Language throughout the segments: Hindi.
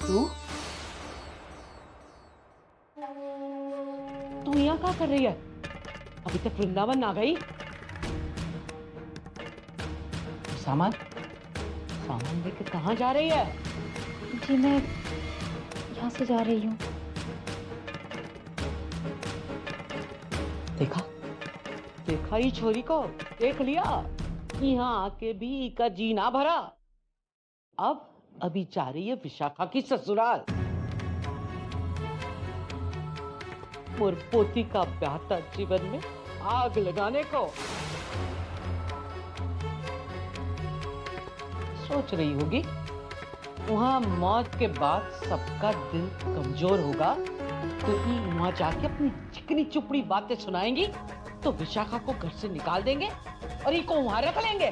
तू तू यहाँ क्या कर रही है? अभी तक वृंदावन ना गई? सामान सामान लेकर कहाँ जा रही है? जी मैं यहाँ से जा रही हूँ। देखा देखा ही छोरी को, देख लिया। यहाँ आके भी का जी ना भरा। अब अभी जा रही है विशाखा की ससुराल। मोर पोती का बेहतर जीवन में आग लगाने को। सोच रही होगी वहां मौत के बाद सबका दिल कमजोर होगा तो ये वहां जाके अपनी चिकनी चुपड़ी बातें सुनाएंगी तो विशाखा को घर से निकाल देंगे और ये को वहां रख लेंगे।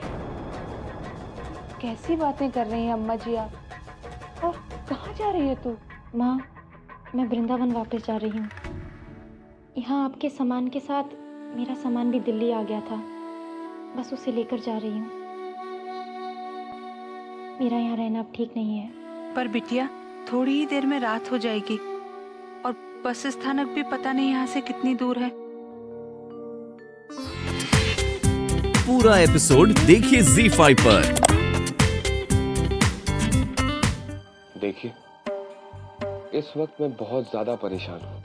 कैसी बातें कर रही हैं अम्मा जी आप? और कहाँ जा रही है तू? माँ, मैं वृंदावन वापस जा रही हूँ। यहाँ आपके सामान के साथ मेरा सामान भी दिल्ली आ गया था, बस उसे लेकर जा रही हूँ। मेरा यहाँ रहना अब ठीक नहीं है। पर बिटिया, थोड़ी ही देर में रात हो जाएगी और बस स्थानक भी पता नहीं यहाँ से कितनी दूर है। पूरा एपिसोड देखिए ZEE5 पर। देखिए, इस वक्त मैं बहुत ज्यादा परेशान हूँ।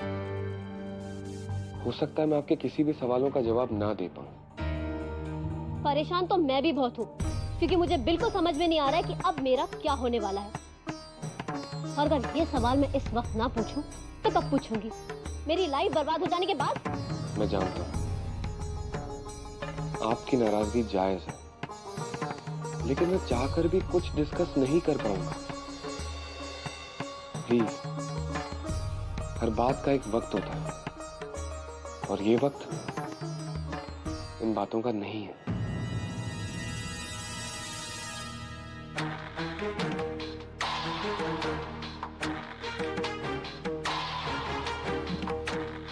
हो सकता है मैं आपके किसी भी सवालों का जवाब ना दे पाऊँ। परेशान तो मैं भी बहुत हूँ, क्योंकि मुझे बिल्कुल समझ में नहीं आ रहा है कि अब मेरा क्या होने वाला है। और अगर ये सवाल मैं इस वक्त ना पूछूं, तो कब पूछूंगी? मेरी लाइफ बर्बाद हो जाने के बाद? मैं जानता हूँ आपकी नाराजगी जायज है, लेकिन मैं चाहकर भी कुछ डिस्कस नहीं कर पाऊंगा। प्लीज, हर बात का एक वक्त होता है और ये वक्त इन बातों का नहीं है।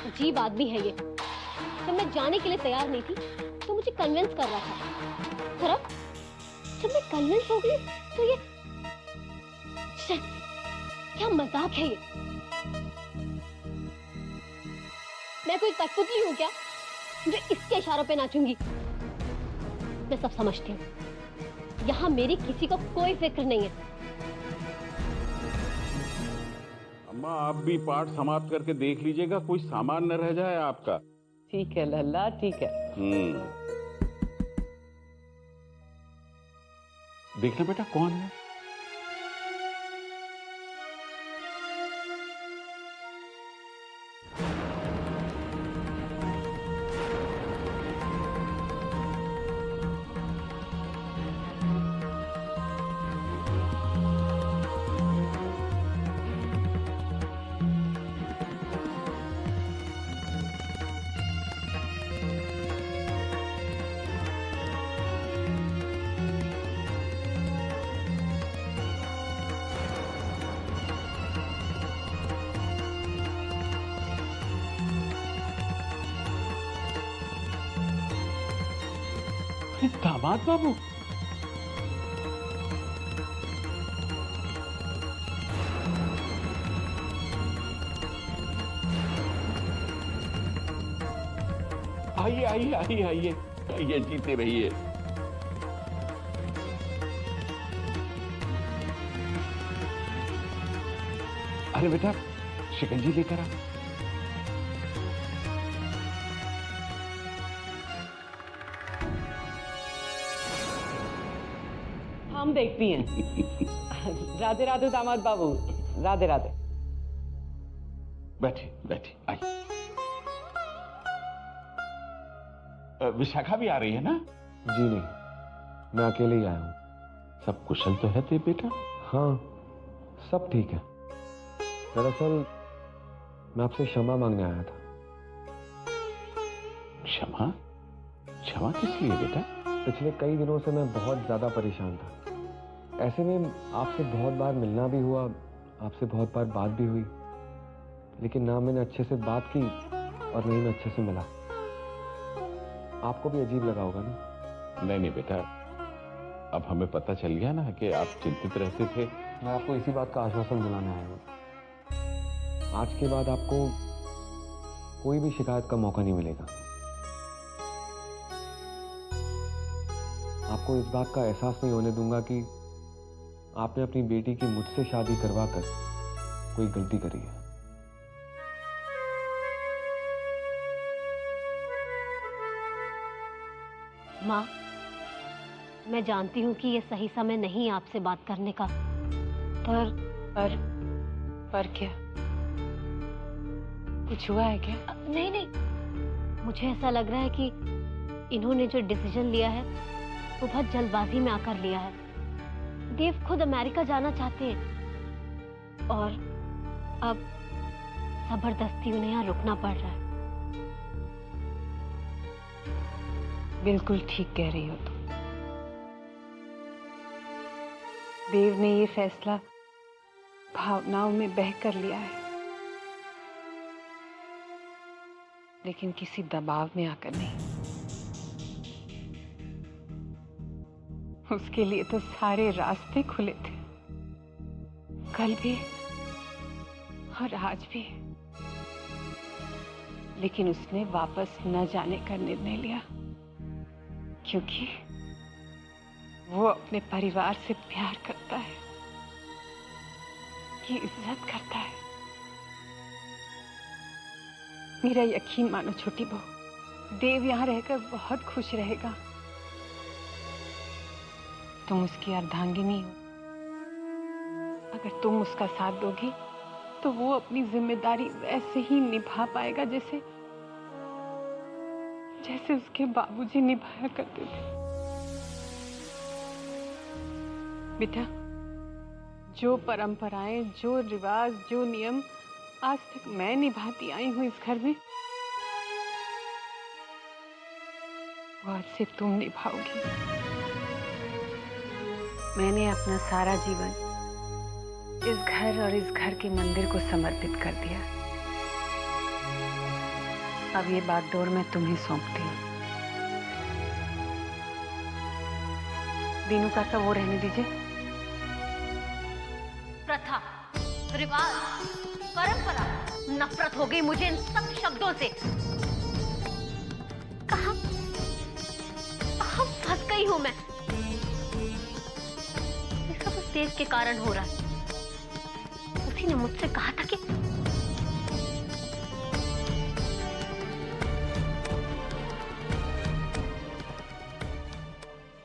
अजीब आदमी है ये। जब मैं जाने के लिए तैयार नहीं थी तो मुझे कन्विंस कर रहा था, और अब जब मैं कन्विंस हो गई तो ये क्या मजाक है ये? मैं कोई कठपुतली हूँ क्या जो इसके इशारों पे नाचूंगी? मैं सब समझती हूँ। यहाँ मेरी किसी को कोई फिक्र नहीं है। अम्मा, आप भी पाठ समाप्त करके देख लीजिएगा, कोई सामान न रह जाए आपका। ठीक है लल्ला, ठीक है। देखना बेटा कौन है। दामाद बाबू, आइए आइए आइए आइए आइए, जीते रहिए। अरे बेटा, शिकंजी लेकर आ। हम देखती हैं। राधे राधे दामाद बाबू, राधे राधे। बैठे बैठे, आइए। विशाखा भी आ रही है ना? जी नहीं, मैं अकेले ही आया हूँ। सब कुशल तो है ते बेटा? हाँ, सब ठीक है। दरअसल मैं आपसे क्षमा मांगने आया था। क्षमा? क्षमा किस लिए बेटा? पिछले कई दिनों से मैं बहुत ज्यादा परेशान था। ऐसे में आपसे बहुत बार मिलना भी हुआ, आपसे बहुत बार बात भी हुई, लेकिन ना मैंने अच्छे से बात की और नहीं मैं अच्छे से मिला। आपको भी अजीब लगा होगा ना? नहीं नहीं बेटा, अब हमें पता चल गया ना कि आप चिंतित रहते थे, मैं आपको इसी बात का आश्वासन दिलाने आया हूँ। आज के बाद आपको कोई भी शिकायत का मौका नहीं मिलेगा। आपको इस बात का एहसास नहीं होने दूंगा कि आपने अपनी बेटी की मुझसे शादी करवाकर कोई गलती करी है। माँ, मैं जानती हूँ कि ये सही समय नहीं है आपसे बात करने का, पर क्या कुछ हुआ है क्या? नहीं नहीं, मुझे ऐसा लग रहा है कि इन्होंने जो डिसीजन लिया है वो बहुत जल्दबाजी में आकर लिया है। देव खुद अमेरिका जाना चाहते हैं और अब जबरदस्ती उन्हें यहाँ रुकना पड़ रहा है। बिल्कुल ठीक कह रही हो तुम। देव ने ये फैसला भावनाओं में बह कर लिया है, लेकिन किसी दबाव में आकर नहीं। उसके लिए तो सारे रास्ते खुले थे, कल भी और आज भी, लेकिन उसने वापस न जाने का निर्णय लिया क्योंकि वो अपने परिवार से प्यार करता है, की इज्जत करता है। मेरा यकीन मानो छोटी बहू, देव यहाँ रहकर बहुत खुश रहेगा। तुम उसकी अर्धांगिनी हो, अगर तुम उसका साथ दोगी तो वो अपनी जिम्मेदारी वैसे ही निभा पाएगा जैसे उसके बाबूजी निभाया करते थे। बेटा, जो परंपराएं, जो रिवाज, जो नियम आज तक मैं निभाती आई हूं इस घर में, वो आज से तुम निभाओगी। मैंने अपना सारा जीवन इस घर और इस घर के मंदिर को समर्पित कर दिया। अब ये बागडोर मैं तुम्हें सौंपती हूँ। दीनू काका वो रहने दीजिए। प्रथा, रिवाज, परंपरा, नफरत हो गई मुझे इन सब शब्दों से। कहाँ फंस गई हूं मैं? ये सब उस देव के कारण हो रहा है। उसी ने मुझसे कहा था कि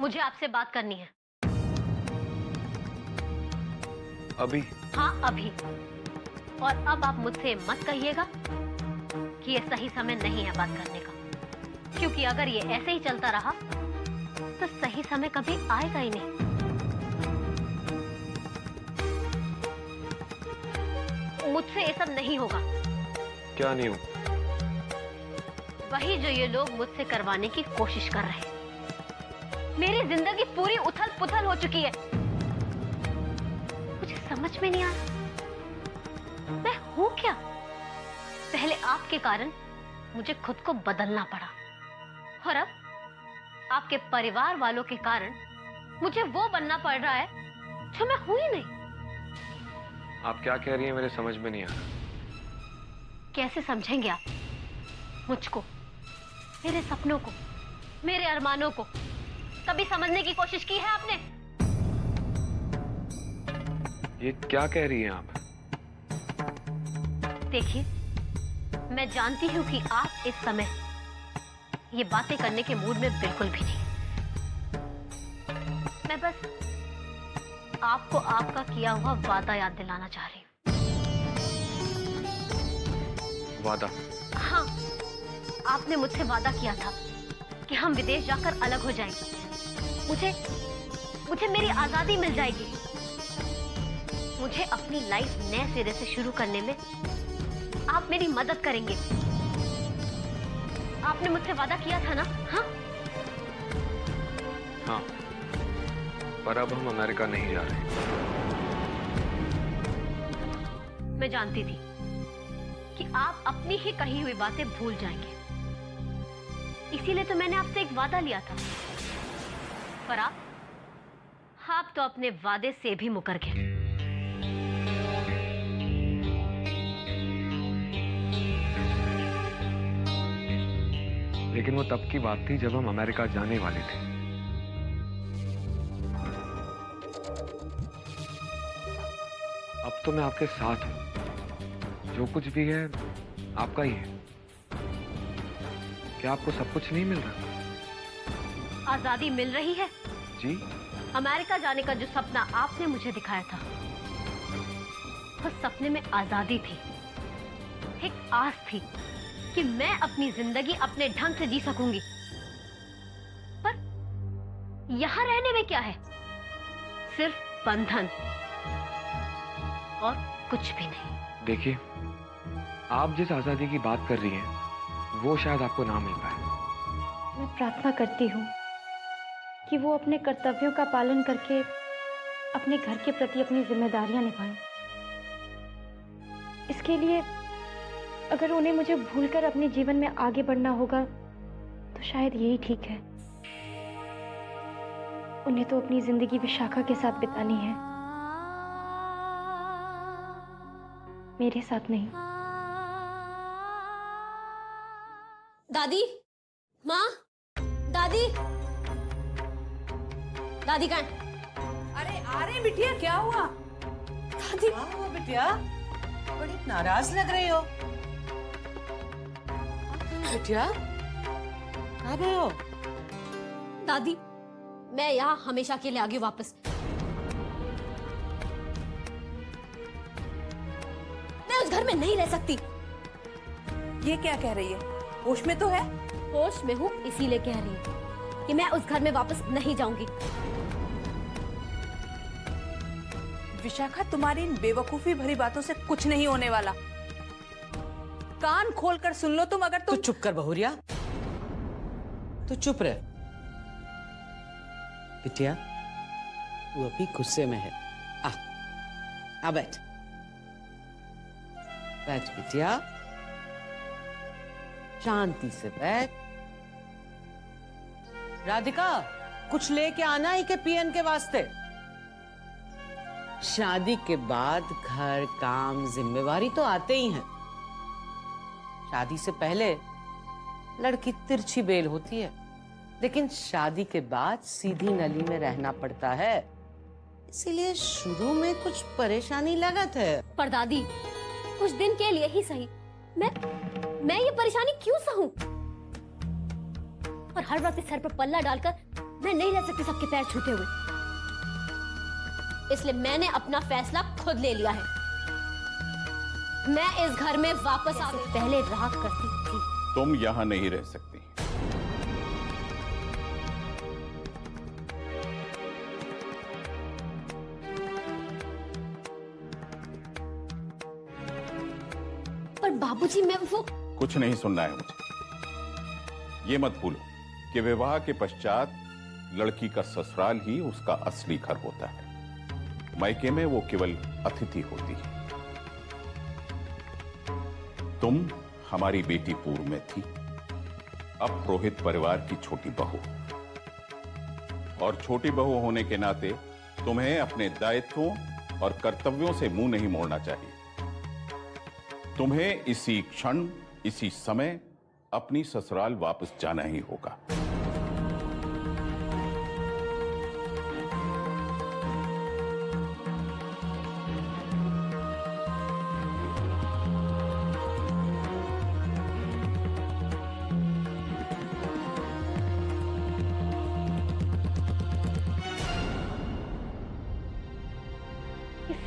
मुझे आपसे बात करनी है। अभी? हाँ अभी। और अब आप मुझसे मत कहिएगा कि ये सही समय नहीं है बात करने का, क्योंकि अगर ये ऐसे ही चलता रहा तो सही समय कभी आएगा ही नहीं। मुझसे ये सब नहीं होगा। क्या नहीं हो? वही जो ये लोग मुझसे करवाने की कोशिश कर रहे हैं। मेरी जिंदगी पूरी उथल पुथल हो चुकी है। मुझे समझ में नहीं आ रहा मैं हूं क्या। पहले आपके कारण मुझे खुद को बदलना पड़ा, और अब आपके परिवार वालों के कारण मुझे वो बनना पड़ रहा है जो मैं हूं ही नहीं। आप क्या कह रही हैं, मेरे समझ में नहीं आ रहा। कैसे समझेंगे आप मुझको, मेरे सपनों को, मेरे अरमानों को? कभी समझने की कोशिश की है आपने? ये क्या कह रही हैं आप? देखिए, मैं जानती हूं कि आप इस समय ये बातें करने के मूड में बिल्कुल भी नहीं। मैं बस आपको आपका किया हुआ वादा याद दिलाना चाह रही हूँ। वादा? हाँ, आपने मुझसे वादा किया था कि हम विदेश जाकर अलग हो जाएंगे। मुझे मेरी आजादी मिल जाएगी। मुझे अपनी लाइफ नए सिरे से शुरू करने में आप मेरी मदद करेंगे। आपने मुझसे वादा किया था ना? हाँ हाँ, पर अब हम अमेरिका नहीं जा रहे। मैं जानती थी कि आप अपनी ही कही हुई बातें भूल जाएंगे, इसीलिए तो मैंने आपसे एक वादा लिया था। पर आप तो अपने वादे से भी मुकर गए। लेकिन वो तब की बात थी जब हम अमेरिका जाने वाले थे। अब तो मैं आपके साथ हूं। जो कुछ भी है आपका ही है। क्या आपको सब कुछ नहीं मिल रहा? आजादी मिल रही है जी? अमेरिका जाने का जो सपना आपने मुझे दिखाया था, उस सपने में आजादी थी, एक आस थी कि मैं अपनी जिंदगी अपने ढंग से जी सकूंगी। पर यहां रहने में क्या है? सिर्फ बंधन और कुछ भी नहीं। देखिए, आप जिस आजादी की बात कर रही हैं, वो शायद आपको ना मिल पाए। मैं प्रार्थना करती हूँ कि वो अपने कर्तव्यों का पालन करके अपने घर के प्रति अपनी जिम्मेदारियां निभाएं। इसके लिए अगर उन्हें मुझे भूलकर अपने जीवन में आगे बढ़ना होगा तो शायद यही ठीक है। उन्हें तो अपनी जिंदगी विशाखा के साथ बितानी है, मेरे साथ नहीं। दादी, माँ, दादी, दादी कहाँ? अरे आ रहे बिटिया, क्या हुआ? दादी, क्या हुआ बिटिया? बड़ी नाराज लग रही हो। बिटिया, कहाँ गए हो? दादी, मैं यहाँ हमेशा के लिए आ गई वापस। मैं उस घर में नहीं रह सकती। ये क्या कह रही है? होश में तो है? होश में हूँ, इसीलिए कह रही हूँ कि मैं उस घर में वापस नहीं जाऊंगी। विशाखा, तुम्हारी इन बेवकूफी भरी बातों से कुछ नहीं होने वाला। कान खोलकर सुन लो तुम। अगर तू चुप कर बहुरिया, तू चुप रह। बिटिया, वो अभी गुस्से में है। आ बैठ, बैठ बिटिया, शांति से बैठ। राधिका, कुछ लेके आना ही के पीएन के वास्ते। शादी के बाद घर, काम, जिम्मेवारी तो आते ही हैं। शादी से पहले लड़की तिरछी बेल होती है, लेकिन शादी के बाद सीधी नली में रहना पड़ता है। इसीलिए शुरू में कुछ परेशानी लगत है। पर दादी, कुछ दिन के लिए ही सही, मैं ये परेशानी क्यों सहूं? और हर वक्त सर पर पल्ला डालकर मैं नहीं रह सकती सबके पैर छूते हुए। इसलिए मैंने अपना फैसला खुद ले लिया है। मैं इस घर में वापस आने से पहले रहा करती थी। तुम यहाँ नहीं रह सकती। पर बाबूजी, मैं वो कुछ नहीं सुनना है मुझे। ये मत भूलो कि विवाह के पश्चात लड़की का ससुराल ही उसका असली घर होता है। मायके में वो केवल अतिथि होती है। तुम हमारी बेटी पूर्व में थी, अब पुरोहित परिवार की छोटी बहू, और छोटी बहू होने के नाते तुम्हें अपने दायित्वों और कर्तव्यों से मुंह नहीं मोड़ना चाहिए। तुम्हें इसी क्षण, इसी समय अपनी ससुराल वापस जाना ही होगा।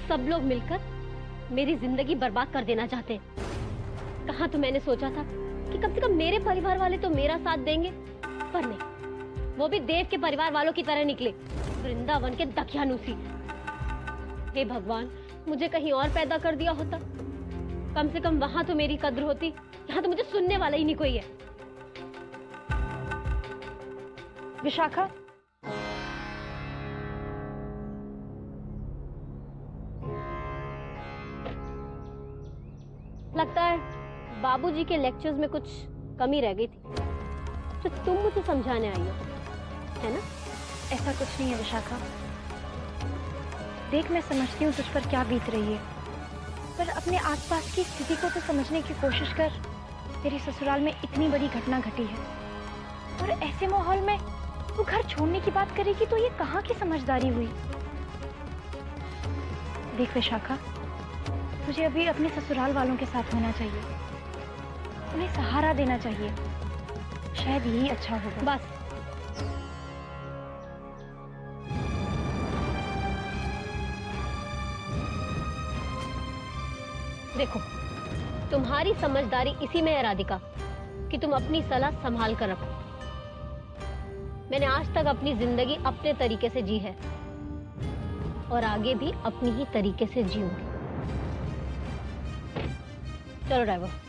सब लोग मिलकर मेरी जिंदगी बर्बाद कर देना चाहते हैं। कहाँ तो मैंने सोचा था कि कम से कम मेरे परिवार वाले तो मेरा साथ देंगे, पर नहीं, वो भी देव के परिवार वालों की तरह निकले, वृंदावन के दकियानूसी। हे भगवान, मुझे कहीं और पैदा कर दिया होता, कम से कम वहां तो मेरी कद्र होती। यहाँ तो मुझे सुनने वाला ही नहीं कोई है। विशाखा, लगता है बाबूजी के लेक्चर्स में कुछ कमी रह गई थी, जो तुम मुझे समझाने आई हो, है ना? ऐसा कुछ नहीं है विशाखा। देख, मैं समझती हूँ तुझ पर क्या बीत रही है, पर अपने आसपास की स्थिति को तो समझने की कोशिश कर। तेरे ससुराल में इतनी बड़ी घटना घटी है, और ऐसे माहौल में तू घर छोड़ने की बात करेगी तो ये कहाँ की समझदारी हुई? देख विशाखा, तुझे अभी अपने ससुराल वालों के साथ होना चाहिए, उन्हें सहारा देना चाहिए, शायद यही अच्छा होगा। बस देखो, तुम्हारी समझदारी इसी में है राधिका कि तुम अपनी सलाह संभाल कर रखो। मैंने आज तक अपनी जिंदगी अपने तरीके से जी है और आगे भी अपनी ही तरीके से जीऊंगी। चलो ड्राइवर।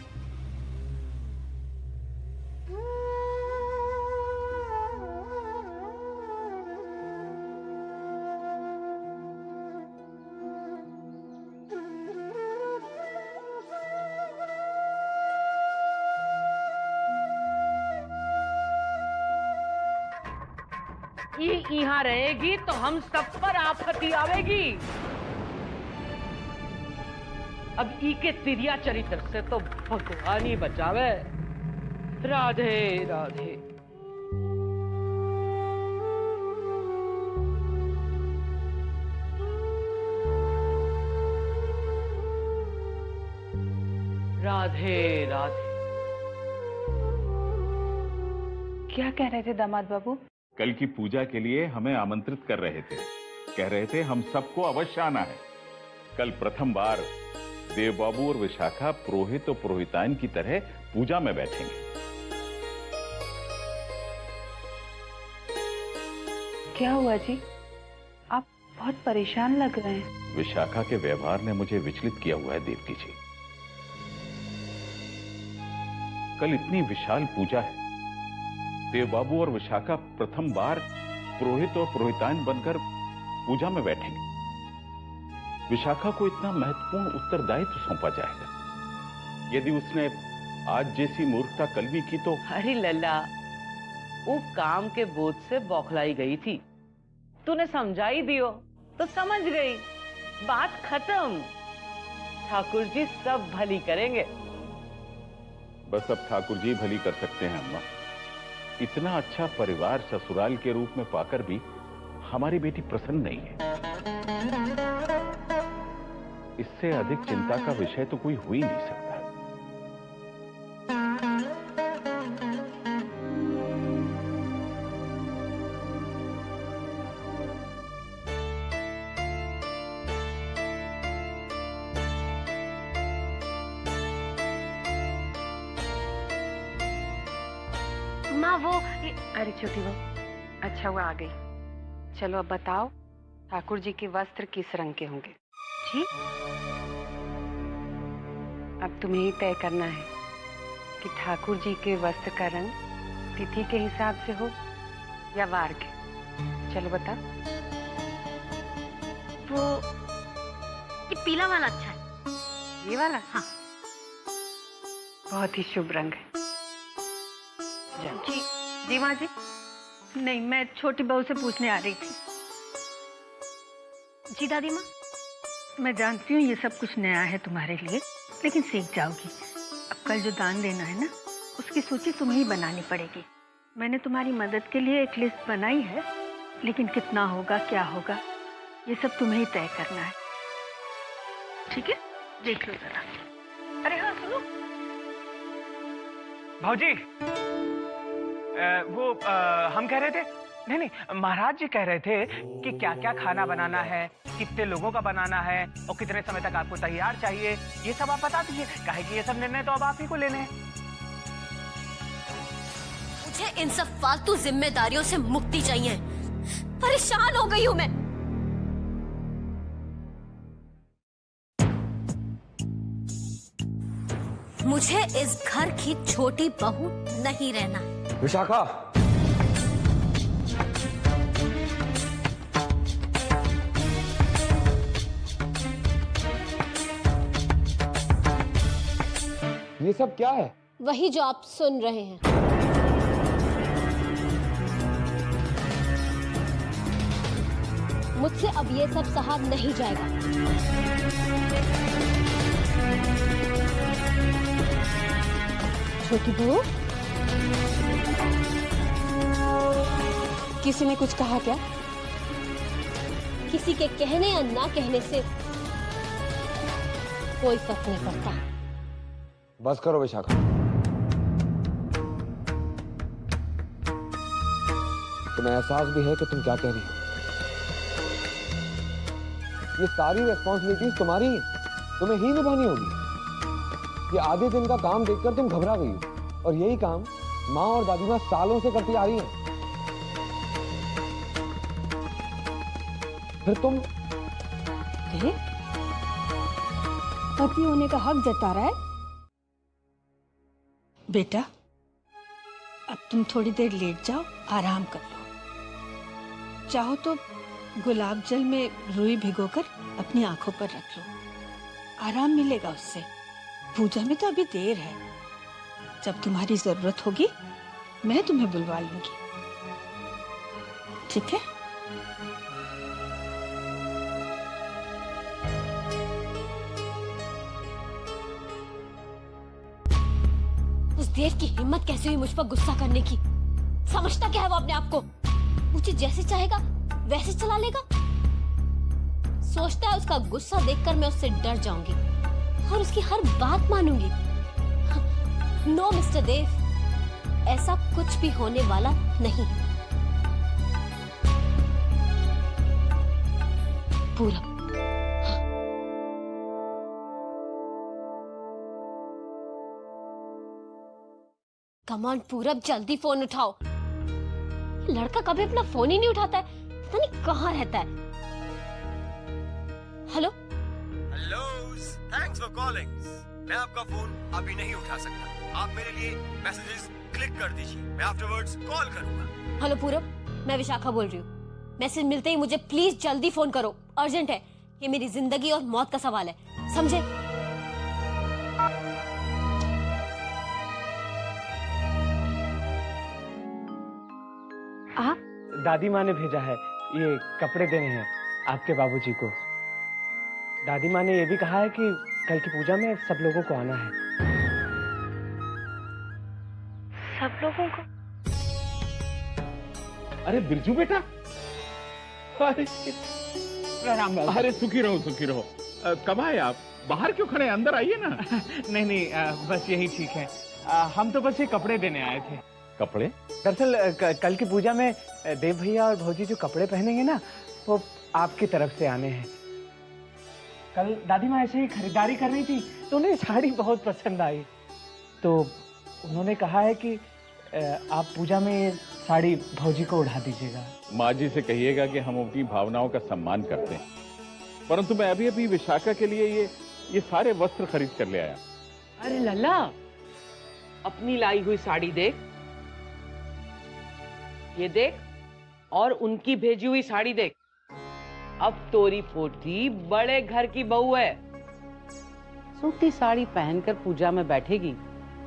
यहाँ रहेगी तो हम सब पर आफती आवेगी। अब ई के तिरिया चरित्र से तो भगवान ही बचावे। राधे राधे। राधे राधे। क्या कह रहे थे दामाद बाबू? कल की पूजा के लिए हमें आमंत्रित कर रहे थे। कह रहे थे हम सबको अवश्य आना है। कल प्रथम बार देव बाबू और विशाखा पुरोहित और पुरोहिताइन की तरह पूजा में बैठेंगे। क्या हुआ जी? आप बहुत परेशान लग रहे हैं। विशाखा के व्यवहार ने मुझे विचलित किया हुआ है देवकी जी। कल इतनी विशाल पूजा है, देव बाबू और विशाखा प्रथम बार पुरोहित और पुरोहिताइन बनकर पूजा में बैठेंगे। विशाखा को इतना महत्वपूर्ण उत्तरदायित्व सौंपा जाएगा। यदि उसने आज जैसी मूर्खता कल भी की तो। अरे लल्ला, वो काम के बोझ से बौखलाई गई थी, तूने समझाई दियो तो समझ गई। बात खत्म। ठाकुर जी सब भली करेंगे। बस अब ठाकुर जी भली कर सकते हैं अम्मा। इतना अच्छा परिवार ससुराल के रूप में पाकर भी हमारी बेटी प्रसन्न नहीं है। इससे अधिक चिंता का विषय तो कोई हो ही नहीं सकता। माँ वो अरे छोटी बहू, अच्छा हुआ आ गई। चलो अब बताओ, ठाकुर जी के वस्त्र किस रंग के होंगे? जी, अब तुम्हें ही तय करना है कि ठाकुर जी के वस्त्र का रंग तिथि के हिसाब से हो या वार के। चलो बताओ। वो ये पीला वाला अच्छा है। ये वाला? हाँ। बहुत ही शुभ रंग है। जी जी माँ जी। नहीं, मैं छोटी बहू से पूछने आ रही थी। जी दादी माँ। मैं जानती हूँ ये सब कुछ नया है तुम्हारे लिए, लेकिन सीख जाओगी। अब कल जो दान देना है ना, उसकी सूची तुम्हें ही बनानी पड़ेगी। मैंने तुम्हारी मदद के लिए एक लिस्ट बनाई है, लेकिन कितना होगा, क्या होगा, ये सब तुम्हें ही तय करना है। ठीक है, देख लो जरा। अरे हाँ सुनो भाऊजी, वो हम कह रहे थे, नहीं, महाराज जी कह रहे थे कि क्या क्या खाना बनाना है, कितने लोगों का बनाना है और कितने समय तक आपको तैयार चाहिए, ये सब आप बता दीजिए। काहे कि ये सब निर्णय तो अब आप ही को लेने हैं। मुझे इन सब फालतू जिम्मेदारियों से मुक्ति चाहिए। परेशान हो गई हूँ मैं। मुझे इस घर की छोटी बहू नहीं रहना। विशाखा, ये सब क्या है? वही जो आप सुन रहे हैं। मुझसे अब ये सब सहा नहीं जाएगा। छोटी बहू, किसी ने कुछ कहा क्या? किसी के कहने या ना कहने से कोई फर्क नहीं पड़ता। बस करो विशाखा। तुम्हें एहसास भी है कि तुम क्या कह रही हो? ये सारी रिस्पॉन्सिबिलिटीज तुम्हारी तुम्हें ही निभानी होगी। ये आधे दिन का काम देखकर तुम घबरा गई हो, और यही काम माँ और दादी माँ सालों से करती आ रही हैं। फिर तुम पति होने का हक जता रहा है। बेटा, अब तुम थोड़ी देर लेट जाओ, आराम कर लो। चाहो तो गुलाब जल में रुई भिगोकर अपनी आंखों पर रख लो, आराम मिलेगा उससे। पूजा में तो अभी देर है, जब तुम्हारी जरूरत होगी मैं तुम्हें बुलवा लूंगी, ठीक है? उस देव की हिम्मत कैसे हुई मुझ पर गुस्सा करने की? समझता क्या है वो अपने आप को? मुझे जैसे चाहेगा वैसे चला लेगा। सोचता है उसका गुस्सा देखकर मैं उससे डर जाऊंगी और उसकी हर बात मानूंगी। नो मिस्टर देव, ऐसा कुछ भी होने वाला नहीं। पूरा कम ऑन पूरब, जल्दी फोन उठाओ। ये लड़का कभी अपना फोन ही नहीं उठाता है, पता नहीं कहाँ रहता है। Hello hello, thanks for calling. मैं आपका फोन अभी नहीं उठा सकता, आप मेरे लिए मैसेजेस क्लिक कर दीजिए, मैं आफ्टरवर्ड्स कॉल करूंगा। हेलो पूरब, मैं विशाखा बोल रही हूँ। मैसेज मिलते ही मुझे प्लीज जल्दी फोन करो, अर्जेंट है। ये मेरी जिंदगी और मौत का सवाल है, समझे? आप? दादी माँ ने भेजा है, ये कपड़े देने हैं आपके बाबूजी को। दादी माँ ने ये भी कहा है कि कल की पूजा में सब लोगों को आना है। सब लोगों को? अरे बिरजू बेटा, अरे प्रणाम बाबा। अरे सुखी रहो। कब आए आप? बाहर क्यों खड़े, अंदर आइए ना। नहीं, बस यही ठीक है। हम तो बस ये कपड़े देने आए थे। कपड़े? दरअसल कल की पूजा में देव भैया और भौजी जो कपड़े पहनेंगे ना, वो आपकी तरफ से आने हैं। कल दादी माँ ऐसे ही खरीदारी कर रही थी तो उन्हें साड़ी बहुत पसंद आई, तो उन्होंने कहा है कि आप पूजा में ये साड़ी भौजी को उड़ा दीजिएगा। माँ जी से कहिएगा कि हम उनकी भावनाओं का सम्मान करते हैं, परंतु मैं अभी विशाखा के लिए ये सारे वस्त्र खरीद कर ले आया। अरे लल्ला, अपनी लाई हुई साड़ी देख, ये देख, और उनकी भेजी हुई साड़ी देख। अब तोरी पोती बड़े घर की बहू है, सूती साड़ी पहनकर पूजा में बैठेगी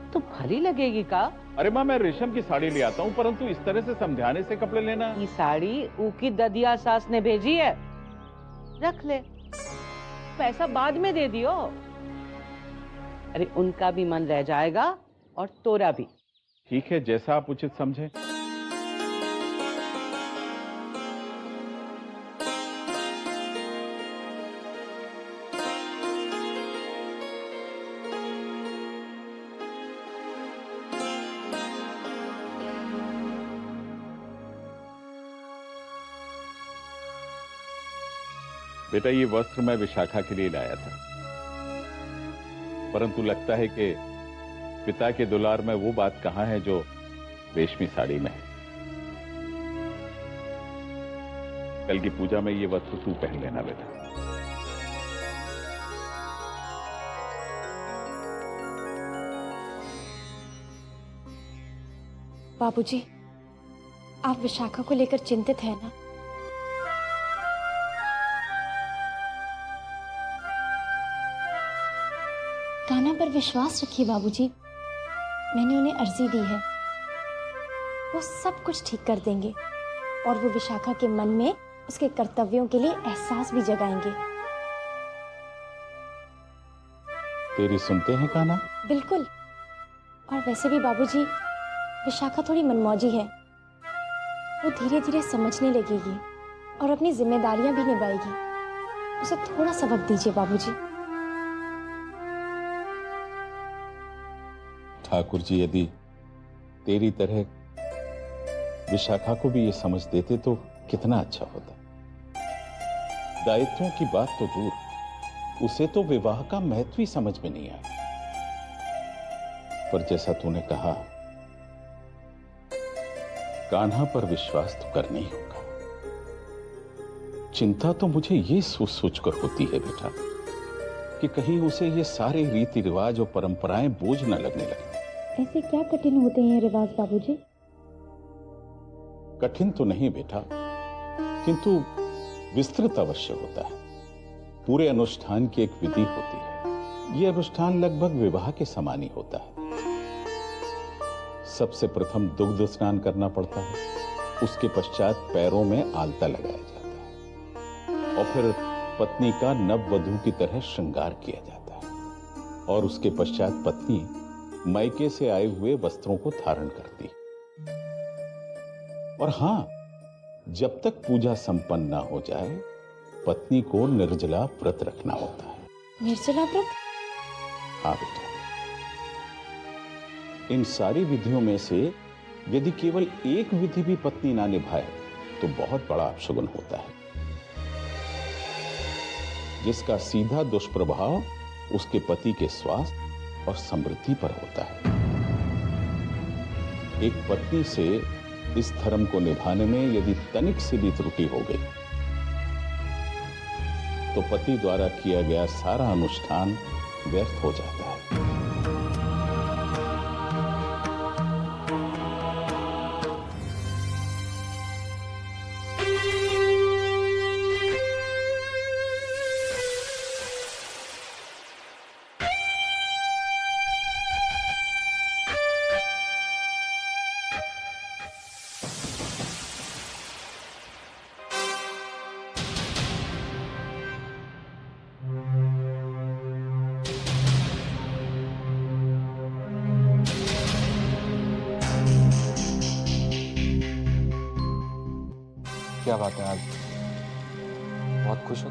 तो भली लगेगी का? अरे माँ, मैं रेशम की साड़ी ले आता हूँ, परंतु इस तरह से समझाने से कपड़े लेना। ये साड़ी ऊकी ददिया सास ने भेजी है, रख ले, पैसा बाद में दे दियो। अरे उनका भी मन रह जाएगा और तोरा भी। ठीक है, जैसा आप उचित समझे। बेटा, ये वस्त्र मैं विशाखा के लिए लाया था, परंतु लगता है कि पिता के दुलार में वो बात कहाँ है जो रेशमी साड़ी में है। कल की पूजा में ये वस्त्र तू पहन लेना बेटा। बाबूजी, आप विशाखा को लेकर चिंतित हैं ना? कान्हा पर विश्वास रखिए बाबूजी, मैंने उन्हें अर्जी दी है, वो सब कुछ ठीक कर देंगे और वो विशाखा के मन में उसके कर्तव्यों के लिए एहसास भी जगाएंगे। तेरी सुनते हैं कान्हा? बिल्कुल। और वैसे भी बाबूजी, विशाखा थोड़ी मनमौजी है, वो धीरे धीरे समझने लगेगी और अपनी जिम्मेदारियां भी निभाएगी। उसे थोड़ा सा वक्त दीजिए बाबूजी। ठाकुर जी यदि तेरी तरह विशाखा को भी ये समझ देते तो कितना अच्छा होता। दायित्वों की बात तो दूर, उसे तो विवाह का महत्व ही समझ में नहीं आया। पर जैसा तूने कहा, कान्हा पर विश्वास तो करना ही होगा। चिंता तो मुझे ये सोच सोच कर होती है बेटा कि कहीं उसे ये सारे रीति रिवाज और परंपराएं बोझ न लगने लगे। ऐसे क्या कठिन होते हैं रिवाज बाबूजी? कठिन तो नहीं बेटा, किंतु विस्तृत अवश्य होता है। पूरे अनुष्ठान की एक विधि होती है। यह अनुष्ठान लगभग विवाह के समान ही होता है। सबसे प्रथम दुग्ध स्नान करना पड़ता है, उसके पश्चात पैरों में आलता लगाया जाता है और फिर पत्नी का नववधू की तरह श्रृंगार किया जाता है और उसके पश्चात पत्नी मायके से आए हुए वस्त्रों को धारण करती है। और हां, जब तक पूजा संपन्न ना हो जाए पत्नी को निर्जला व्रत रखना होता है। निर्जला व्रत? हाँ बेटा, इन सारी विधियों में से यदि केवल एक विधि भी पत्नी ना निभाए तो बहुत बड़ा अपशगुन होता है, जिसका सीधा दुष्प्रभाव उसके पति के स्वास्थ्य और समृद्धि पर होता है। एक पत्नी से इस धर्म को निभाने में यदि तनिक से भी त्रुटि हो गई तो पति द्वारा किया गया सारा अनुष्ठान व्यर्थ हो जाता है। क्या बात है, आज बहुत खुश हो?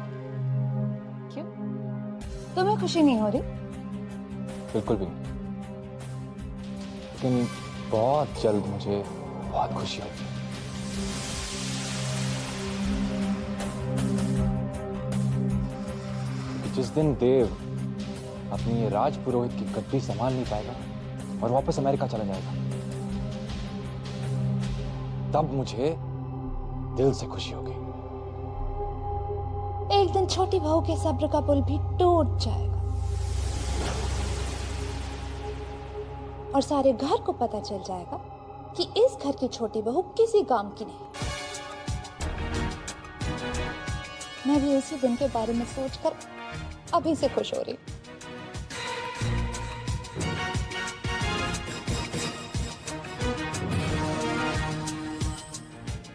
क्यों? तुम्हें खुशी नहीं हो रही? बिल्कुल भी नहीं, लेकिन बहुत जल्द मुझे बहुत खुशी होगी। जिस दिन देव अपनी राज पुरोहित की गद्दी संभाल नहीं पाएगा और वापस अमेरिका चला जाएगा, तब मुझे दिल से खुशी होगी। एक दिन छोटी बहू के सब्र का पुल भी टूट जाएगा और सारे घर को पता चल जाएगा कि इस घर की छोटी बहू किसी काम की नहीं। मैं भी उसी दिन के बारे में सोचकर अभी से खुश हो रही।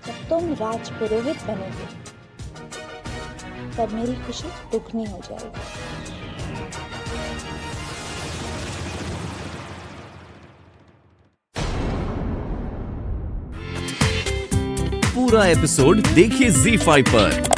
जब तुम राज पुरोहित बनोगे तब मेरी खुशी दुगनी हो जाएगी। पूरा एपिसोड देखिए ZEE5 पर।